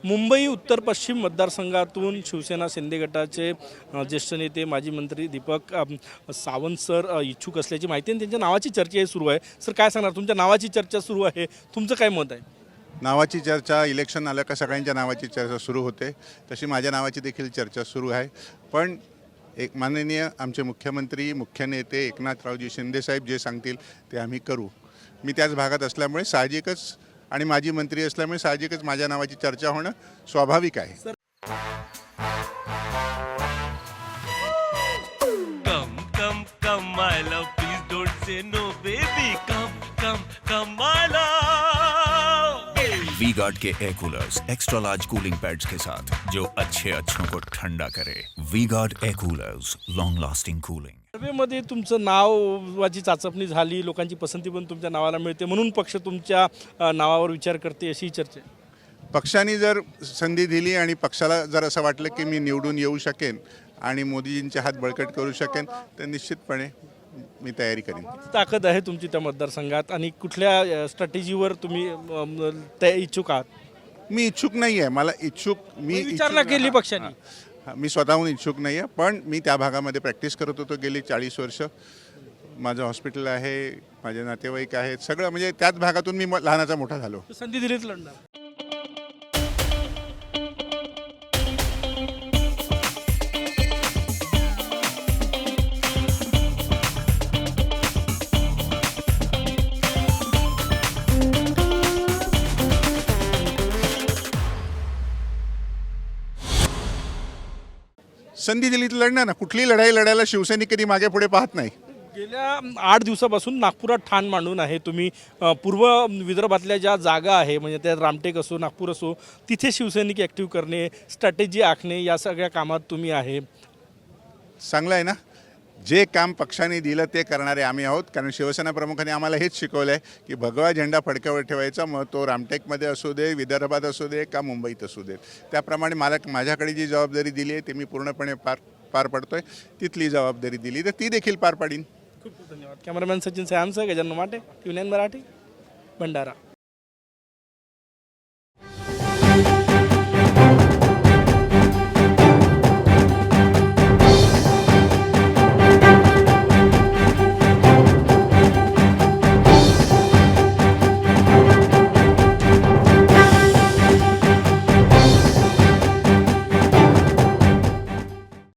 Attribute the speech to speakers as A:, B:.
A: मुंबई उत्तर पश्चिम मतदारसंघातून शिवसेना शिंदे गटाचे ज्येष्ठ नेते माजी मंत्री दीपक सावंत सर इच्छुक असल्याची माहिती आणि त्यांच्या नावाची चर्चा सुरू आहे. सर काय सांगणार, तुमच्या नावाची चर्चा सुरू आहे, तुमचं काय मत आहे?
B: नावाची चर्चा इलेक्शन आलं का सगळ्यांच्या नावाची चर्चा सुरू होते, तशी माझ्या नावाची देखील चर्चा सुरू आहे. पण एक माननीय आमचे मुख्यमंत्री मुख्य नेते एकनाथरावजी शिंदे साहेब जे सांगतील ते आम्ही करू. मी त्याच भागात असल्यामुळे साहजिकच आणि माजी मंत्री असल्यामुळे साहजिकच माझ्या नावाची चर्चा होणं स्वाभाविक आहे.
C: Come, come, come, my love, please don't say no, baby. Come, come, come, my love.
D: V Guard के air coolers extra large cooling pads के साथ जो अच्छों को ठंडा करे. V Guard air coolers, long lasting cooling.
A: सर्वेमध्ये तुमचं नावाची चाचपणी झाली, लोकांची पसंती पण तुमच्या नावाला मिळते म्हणून पक्ष तुमच्या नावावर विचार करते अशी चर्चा आहे.
B: पक्षाने जर संधी दिली आणि पक्षाला जर असं वाटलं की मी निवडून येऊ शकेन आणि मोदीजींचे हात बळकट करू शकेन तर निश्चितपणे मी तयारी करेन.
A: ताकद आहे तुमची त्या मतदारसंघात आणि कुठल्या स्ट्रॅटेजीवर तुम्ही त्या इच्छुक आहात?
B: मी इच्छुक नाही आहे. मी
A: विचारणा केली पक्षाने.
B: मी स्वतःहून इच्छुक नाही आहे, पण मी त्या भागामध्ये प्रॅक्टिस करत होतो गेली 40 वर्ष. माझं हॉस्पिटल आहे, माझे नातेवाईक आहेत, सगळं म्हणजे त्याच भागातून मी लहानाचा मोठा झालो.
A: संधी दिलीच लढणार.
B: संधी दिली तर लढणार ना. कुठली लढाई लढायला शिवसैनिक कधी मागे पुढे पाहत नाही.
A: गेल्या 8 दिवसापासून नागपुरात ठाण मांडून आहे तुम्ही. पूर्व विदर्भातल्या ज्या जागा आहे म्हणजे त्या रामटेक असो नागपूर असो तिथे शिवसैनिक ॲक्टिव्ह करणे, स्ट्रॅटेजी आखणे या सगळ्या कामात तुम्ही आहे.
B: चांगलं आहे ना. जे काम पक्षाने दिलं ते करणारे आम्ही आहोत. कारण शिवसेना प्रमुखांनी आम्हाला हेच शिकवलं आहे की भगवा झेंडा फडक्यावर ठेवायचा, मग तो रामटेकमध्ये असू दे, विदर्भात असू दे का मुंबईत असू दे. त्याप्रमाणे माझ्याकडे जी जबाबदारी दिली आहे ते मी पूर्णपणे पार पडतोय. तिथली जबाबदारी दिली तर ती देखील पार पाडीन.
A: खूप खूप धन्यवाद. कॅमेरामॅन सचिन सॅमसह गजानन माटे, TV9 मराठी, भंडारा.